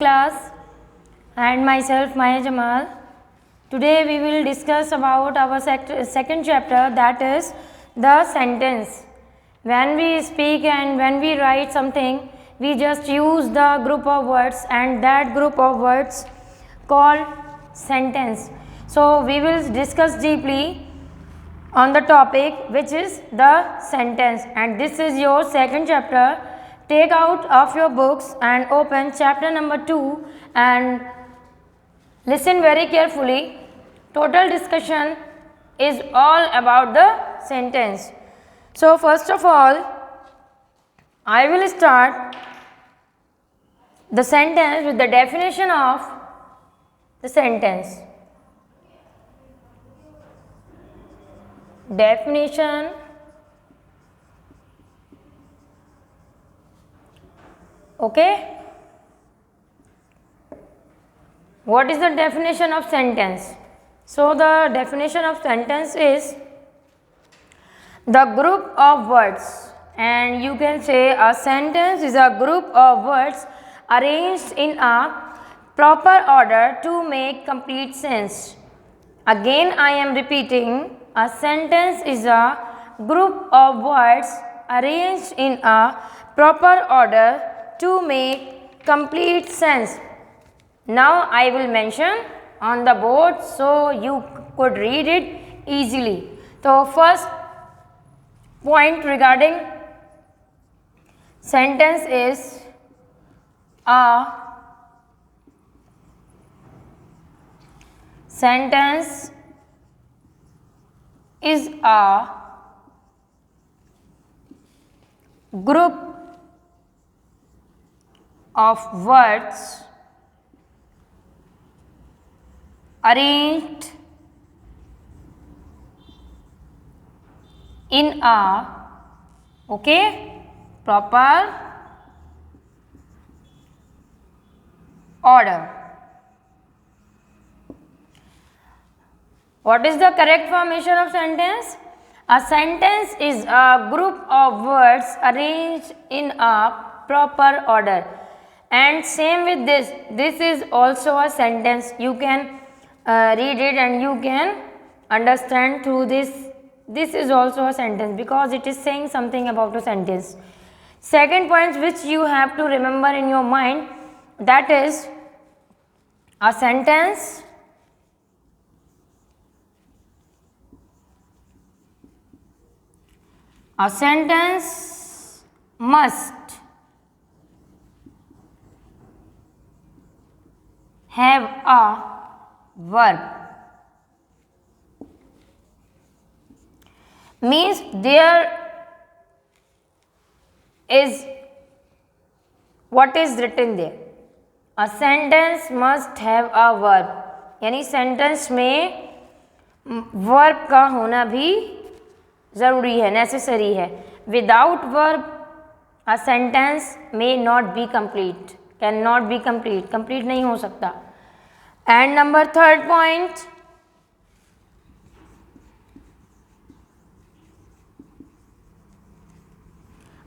Class and myself Maya Jamal. Today we will discuss about our second chapter, that is the sentence. When we speak and when we write something, we just use the group of words and that group of words called sentence. So we will discuss deeply on the topic which is the sentence, and this is your second chapter. Take out of your books and open chapter number 2 and listen very carefully. Total discussion is all about the sentence. So first of all, I will start the sentence with the definition of the sentence. Definition. Okay. What is the definition of sentence? So the definition of sentence is the group of words, and you can say a sentence is a group of words arranged in a proper order to make complete sense. Again I am repeating, a sentence is a group of words arranged in a proper order to make complete sense. Now I will mention on the board so you could read it easily. So first point regarding sentence is a sentence is a group of words arranged in a proper order. What is the correct formation of sentence? A sentence is a group of words arranged in a proper order. And same with this is also a sentence. You can read it and you can understand through this. This is also a sentence because it is saying something about a sentence. Second point which you have to remember in your mind, that is a sentence must have a verb. Means there is what is written there. A sentence must have a verb. यानी sentence में verb का होना भी ज़रूरी है, necessary है. Without verb a sentence may not be complete, can not be complete, complete नहीं हो सकता. And number third point,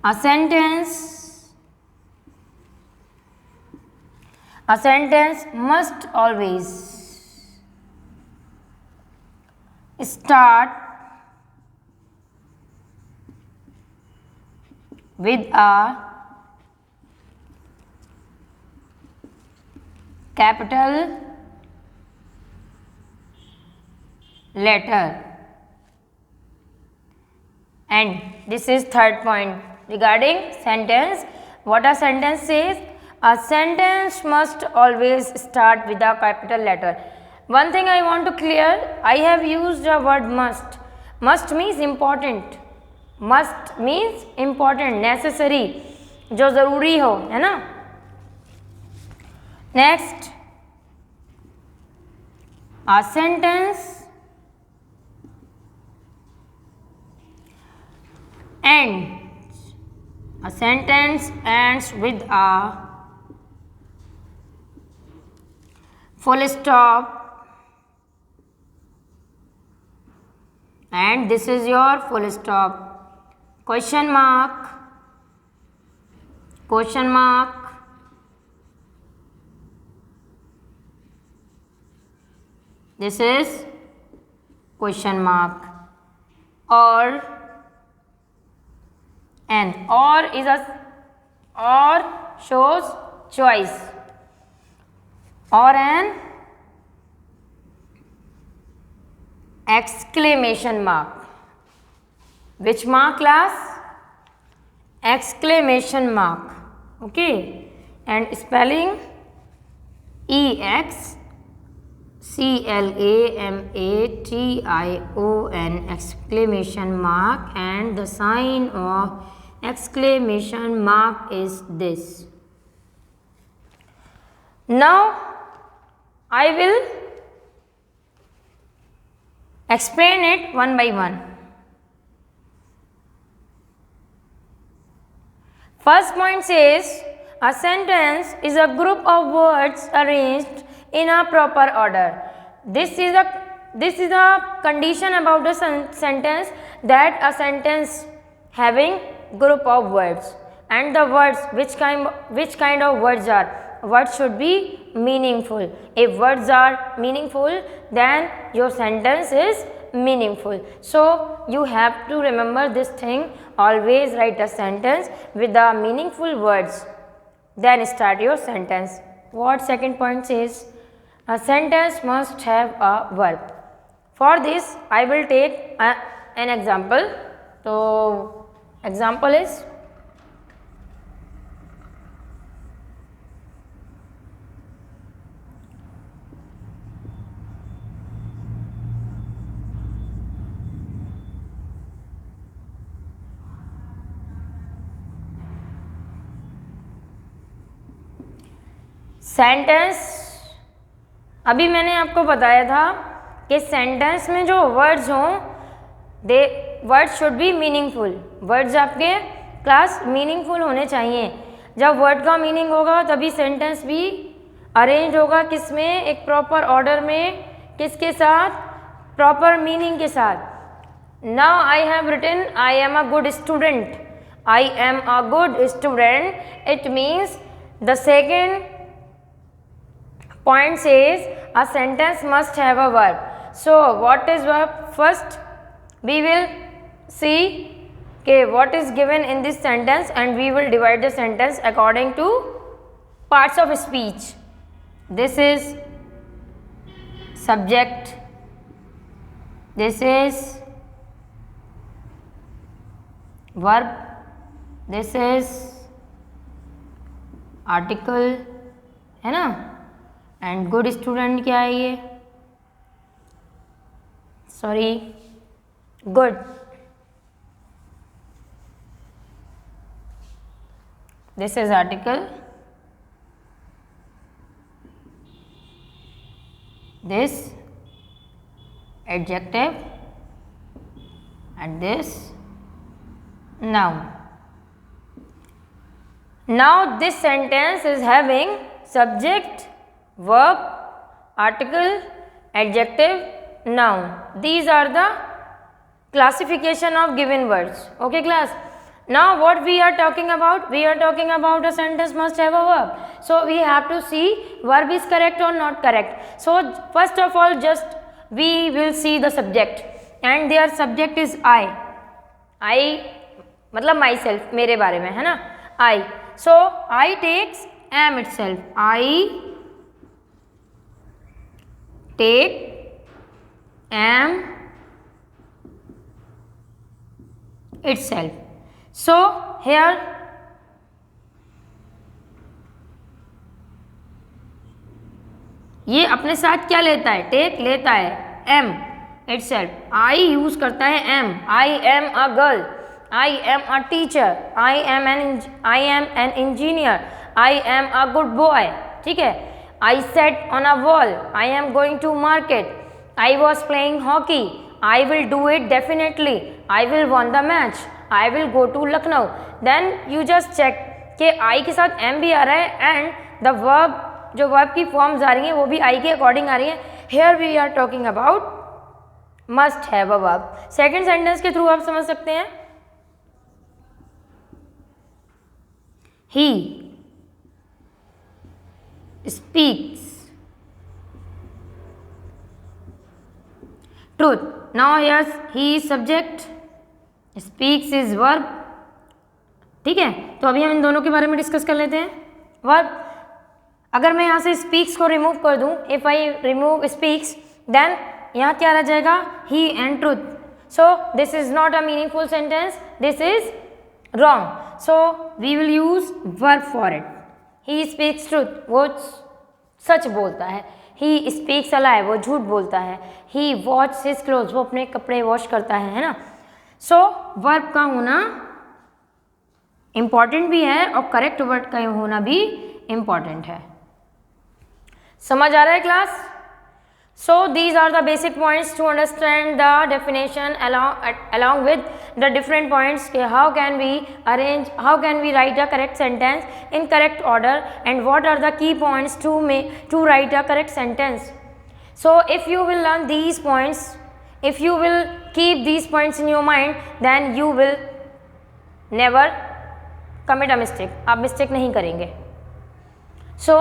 a sentence must always start with a capital letter. And this is third point regarding sentence. What a sentence says? A sentence must always start with a capital letter. One thing I want to clear, I have used the word must. Must means important. Must means important, necessary, जो ज़रूरी हो, है ना. Next, a sentence ends with a full stop, and this is your full stop. Question mark, This is question mark. Or and or shows choice, or an exclamation mark. Which mark, class? Exclamation mark. Okay, and spelling EXCLAMATION, exclamation mark, and the sign of exclamation mark is this. Now I will explain it one by one. First point says a sentence is a group of words arranged in a proper order. This is a condition about a sentence, that a sentence having group of words, and the words, which kind of words are. Words should be meaningful. If words are meaningful, then your sentence is meaningful. So you have to remember this thing. Always write a sentence with the meaningful words, then start your sentence. What second point says? A sentence must have a verb. For this I will take an example. So example is, sentence. अभी मैंने आपको बताया था कि sentence में जो words हों, they words should be meaningful. Words आपके क्लास मीनिंगफुल होने चाहिए। जब वर्ड का मीनिंग होगा तभी सेंटेंस भी अरेंज होगा, किस में? एक प्रॉपर ऑर्डर में। किसके साथ? प्रॉपर मीनिंग के साथ। Now I have written I am a good student. I am a good student, it means the second point says a sentence must have a verb. So what is verb? First we will see what is given in this sentence, and we will divide the sentence according to parts of speech. This is subject, this is verb, this is article, है ना? And good student क्या है ये? Sorry, good. This is article, this adjective, and this noun. Now this sentence is having subject, verb, article, adjective, noun. These are the classification of given words. Okay class. Now what we are talking about? We are talking about a sentence must have a verb. So we have to see verb is correct or not correct. So first of all just we will see the subject, and their subject is I. I मतलब myself, मेरे बारे में, है ना? I. So I takes am itself. I take am itself. So here ये अपने साथ क्या लेता है? टेक लेता है am itself. I यूज करता है am. I am a girl. I am a teacher. I am an engineer. I am a good boy. ठीक है? I sat on a wall. I am going to market. I was playing hockey. I will do it definitely. I will won the match. I will go to Lucknow. Then you just check कि I के साथ am भी आ रहा है, and the verb, जो verb की forms आ रही हैं वो भी I के according आ रही हैं. Here we are talking about must have a verb. Second sentence के through आप समझ सकते हैं. He speaks truth. Now yes, he is subject, speaks is verb. ठीक है, तो अभी हम इन दोनों के बारे में डिस्कस कर लेते हैं. वर्ब, अगर मैं यहाँ से speaks को रिमूव कर दूँ, if I remove speaks, then यहाँ क्या रह जाएगा? he and truth. So this is not a meaningful sentence, this is wrong. So we will use verb for it. He speaks truth, वो सच बोलता है. He speaks a lie, वो झूठ बोलता है. He washes his clothes, वो अपने कपड़े वॉश करता है ना. So verb का होना इम्पॉर्टेंट भी है और करेक्ट वर्ड का होना भी इम्पॉर्टेंट है. समझ आ रहा है class? So these are the basic points to understand the definition along with the different points. How can we arrange, how can we write a correct sentence in correct order, and what are the key points to write a correct sentence. So if you will learn these points, if you will keep these points in your mind, then you will never commit a mistake. आप mistake नहीं करेंगे. So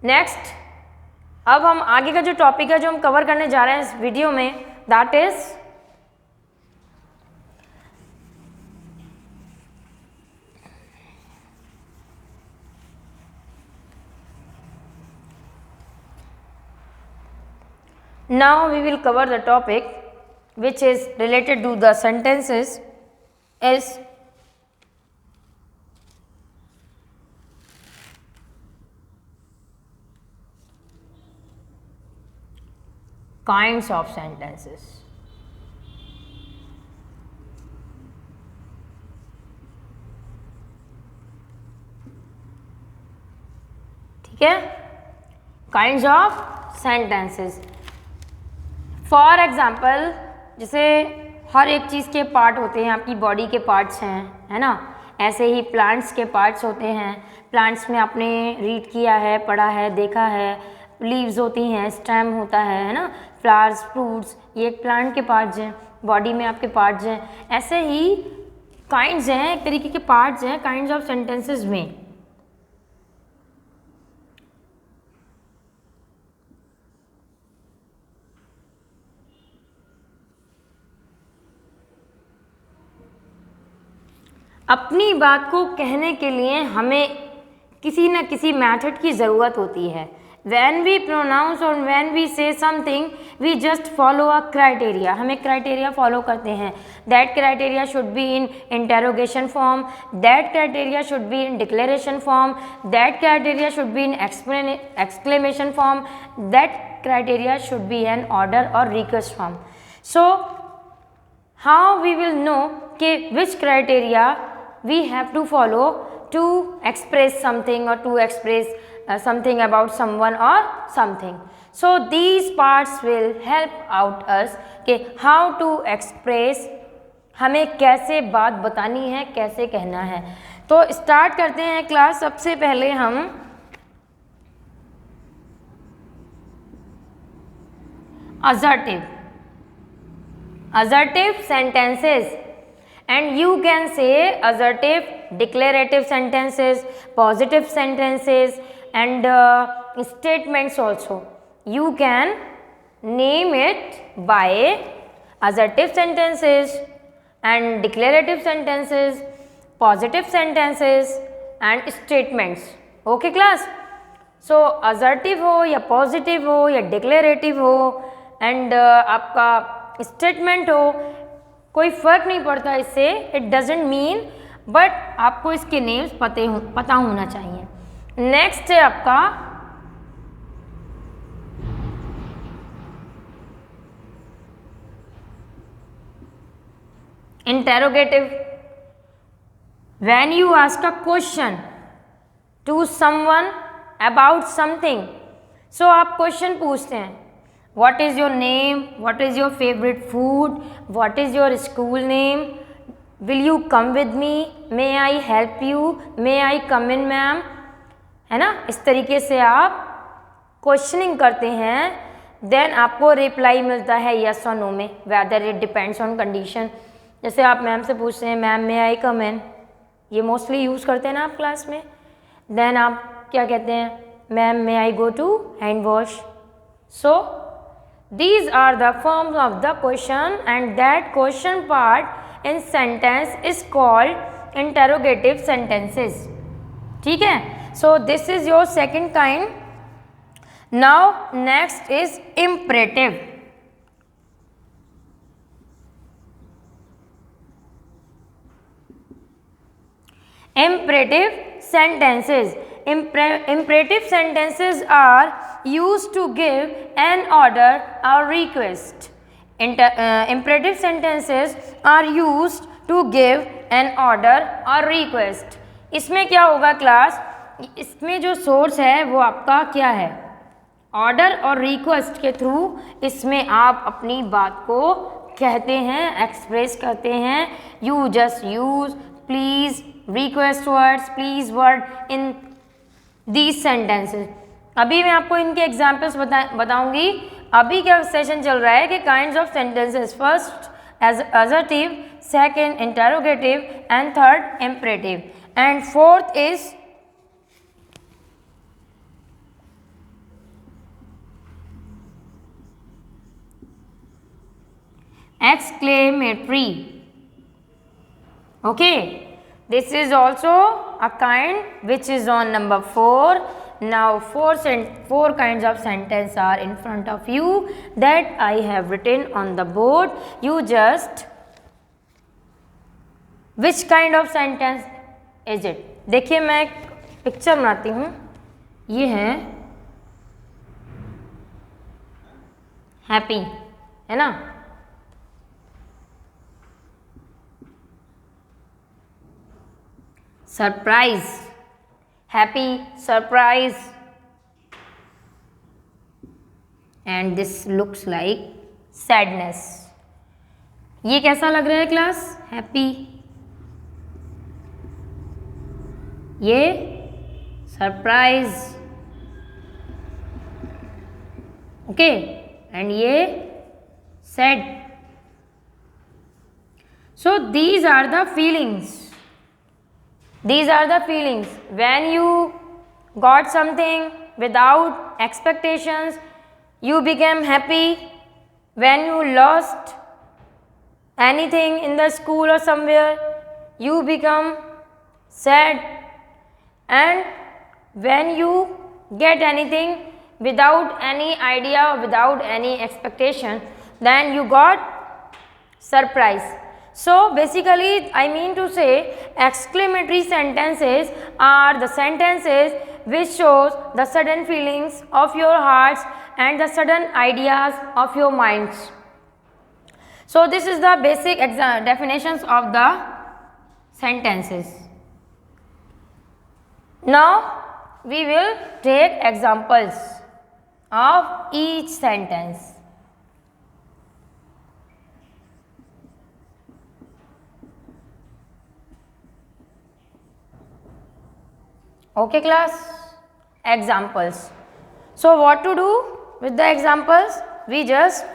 next, अब हम आगे का जो topic है जो हम कवर करने जा रहे हैं इस वीडियो में, that is now we will cover the topic which is related to the sentences is kinds of sentences. ठीक है, kinds of sentences. For example, जैसे हर एक चीज़ के पार्ट होते हैं, आपकी बॉडी के पार्ट्स हैं, है ना. ऐसे ही प्लांट्स के पार्ट्स होते हैं. प्लांट्स में आपने रीड किया है, पढ़ा है, देखा है. लीव्स होती हैं, स्टेम होता है ना. फ्लावर्स, फ्रूट्स, ये एक प्लांट के पार्ट्स हैं. बॉडी में आपके पार्ट्स हैं. ऐसे ही काइंड्स हैं, एक तरीके के पार्ट्स हैं काइंड्स ऑफ सेंटेंसेस में. अपनी बात को कहने के लिए हमें किसी न किसी मेथड की ज़रूरत होती है. When we pronounce or when we say something, we just follow a criteria. हम एक criteria follow करते हैं. That criteria should be in interrogation form. That criteria should be in declaration form. That criteria should be in exclamation form. That criteria should be an order or request form. So, how we will know कि which criteria we have to follow to express something or to express something about someone or something. So these parts will help out us कि how to express, हमें कैसे बात बतानी है, कैसे कहना है. तो स्टार्ट करते हैं क्लास. सबसे पहले हम assertive sentences, and you can say assertive declarative sentences, positive sentences and statements also. You can name it by assertive sentences and declarative sentences, positive sentences and statements. Okay class? So assertive हो या positive हो या declarative हो and आपका statement हो, कोई फ़र्क नहीं पड़ता इससे. इट डजेंट मीन, बट आपको इसके नेम्स पता होना चाहिए. नेक्स्ट है आपका interrogative. When you ask a question to someone about something, so आप क्वेश्चन पूछते हैं. What is your name? What is your favorite food? What is your school name? Will you come with me? May I help you? May I come in ma'am? है ना. इस तरीके से आप questioning करते हैं. देन आपको रिप्लाई मिलता है यस और नो में. Whether it depends on condition. जैसे आप मैम से पूछते हैं मैम मे आई कम इन, ये मोस्टली यूज़ करते हैं ना आप क्लास में. देन आप क्या कहते हैं ma'am may I go to hand wash. So These are the forms of the question, and that question part in sentence is called interrogative sentences. ठीक है, so this is your second kind. Now next is imperative. Imperative sentences. Imperative sentences are used to give an order or request. Imperative sentences are used to give an order or request. इसमें क्या होगा class, इसमें जो source है वो आपका क्या है, ऑर्डर और रिक्वेस्ट के थ्रू इसमें आप अपनी बात को कहते हैं, एक्सप्रेस करते हैं. You just use please, request words, please word in these sentences. अभी मैं आपको इनके एग्जाम्पल्स बताऊंगी. अभी क्या सेशन चल रहा है कि kinds of sentences, first assertive, second interrogative and third imperative, and fourth is exclamatory. Okay, this is also a kind which is on number 4. Now four kinds of sentence are in front of you that I have written on the board. You just, which kind of sentence is it? देखिए मैं एक picture बनाती हूँ. ये है happy, है ना. Surprise, happy, surprise, and this looks like sadness. ये कैसा लग रहा है क्लास, हैप्पी, ये सरप्राइज, ओके, एंड ये sad. So these are the feelings. These are the feelings when you got something without expectations, you became happy. When you lost anything in the school or somewhere, you become sad. And when you get anything without any idea, without any expectation, then you got surprise. So basically I mean to say exclamatory sentences are the sentences which shows the sudden feelings of your hearts and the sudden ideas of your minds. So this is the basic definitions of the sentences. Now we will take examples of each sentence. Okay class, examples. So what to do with the examples? We just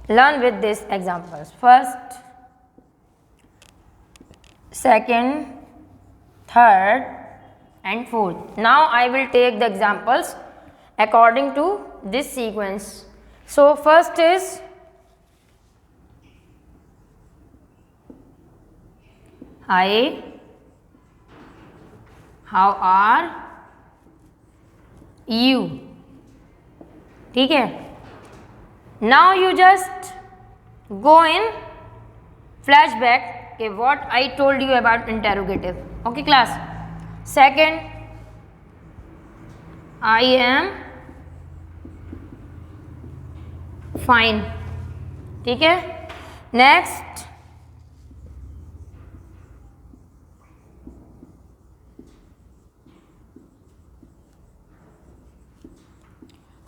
learn with these examples. First, second, third and fourth. Now I will take the examples according to this sequence. So first is hi, how are you? ठीक है. Now you just go in flashback okay, what I told you about interrogative. Okay class. Second, I am fine. ठीक है. Next,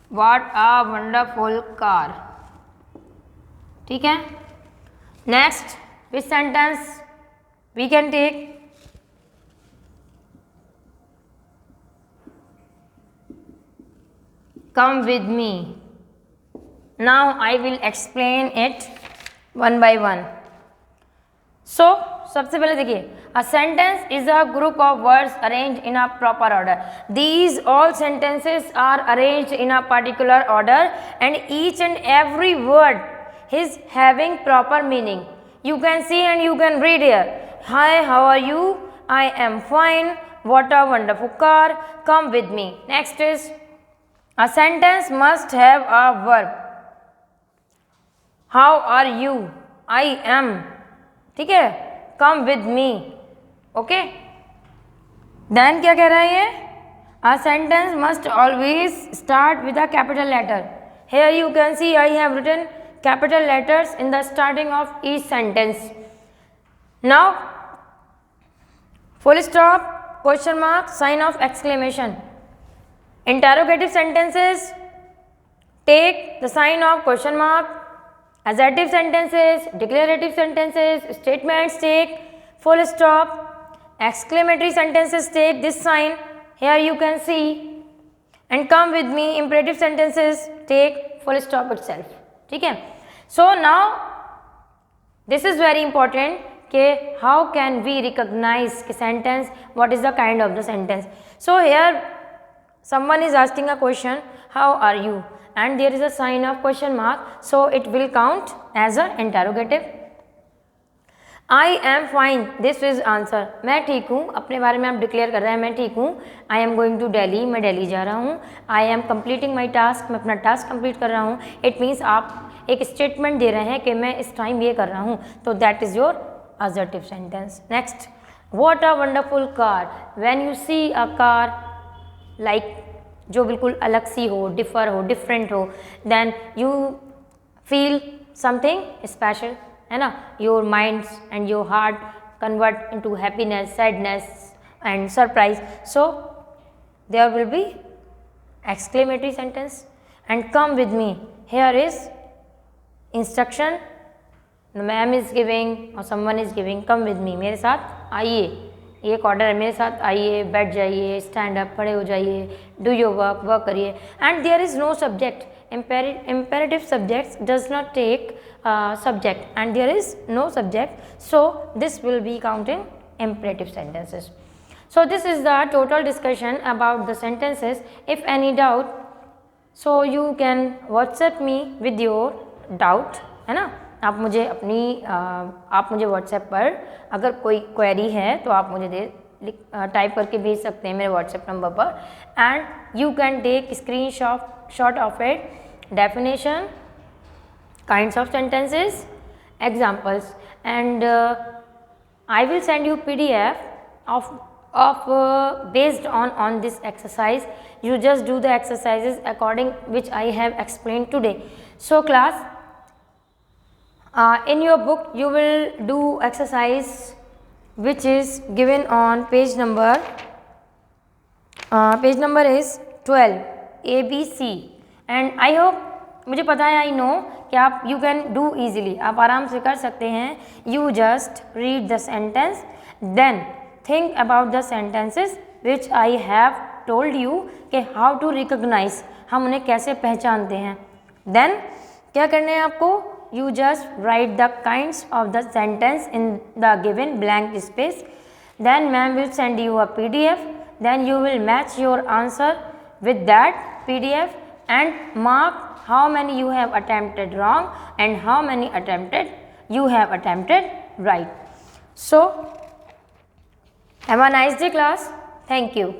what a wonderful car. ठीक है. Next, which sentence we can take? Come with me. Now I will explain it one by one. So सबसे पहले देखिए, A sentence is a group of words arranged in a proper order. These all sentences are arranged in a particular order, and each and every word is having proper meaning. You can see and you can read here. Hi, how are you? I am fine. What a wonderful car. Come with me. Next is, a sentence must have a verb. How are you? I am. ठीक है, come with me. Okay. Then क्या कह रहा है ये? A sentence must always start with a capital letter. Here you can see I have written capital letters in the starting of each sentence. Now, full stop, question mark, sign of exclamation. Interrogative sentences take the sign of question mark. Assertive sentences, declarative sentences, statements take full stop. Exclamatory sentences take this sign. Here you can see. And come with me, imperative sentences take full stop itself. ठीक है. So now this is very important कि how can we recognize the sentence, what is the kind of the sentence. So here someone is asking a question, how are you, and there is a sign of question mark, so it will count as a interrogative. I am fine, this is answer. मैं ठीक हूँ, अपने बारे में आप declare कर रहे हैं मैं ठीक हूँ. I am going to Delhi, मैं दिल्ली जा रहा हूँ. I am completing my task, मैं अपना टास्क कंप्लीट कर रहा हूँ. It means आप एक स्टेटमेंट दे रहे हैं कि मैं इस टाइम ये कर रहा हूँ, तो that is your assertive sentence. Next, what a wonderful car. When you see a car like जो बिल्कुल अलग सी हो, डिफर हो, डिफरेंट हो, then you feel something special, है ना. Your minds and your heart convert into happiness, sadness and surprise. So there will be exclamatory sentence. And come with me, here is instruction, the ma'am is giving or someone is giving, come with me, मेरे साथ आइए, ये एक order है, मेरे साथ आइए, बैठ जाइए, स्टैंड अप, खड़े हो जाइए, डू योर वर्क, वर्क करिए. And there is no subject. imperative subjects does not take subject, and there is no subject, so this will be counting imperative sentences. So this is the total discussion about the sentences. If any doubt, so you can WhatsApp me with your doubt, है ना. आप मुझे आप मुझे WhatsApp पर अगर कोई query है तो आप मुझे टाइप करके भेज सकते हैं मेरे व्हाट्सएप नंबर पर. And you can take screen shot of it, definition, kinds of sentences, examples, and I will send you PDF of based on this exercise. You just do the exercises according which I have explained today. So class, in your book you will do exercise which is given on page number is 12, ABC, and I hope, मुझे पता है, I know कि आप you can do easily, आप आराम से कर सकते हैं. You just read the sentence, then think about the sentences which I have told you कि how to recognize, हम उन्हें कैसे पहचानते हैं. Then क्या करना है आपको, you just write the kinds of the sentence in the given blank space. Then ma'am will send you a PDF. Then you will match your answer with that PDF and mark how many you have attempted wrong and how many you have attempted right. So have a nice day class. Thank you.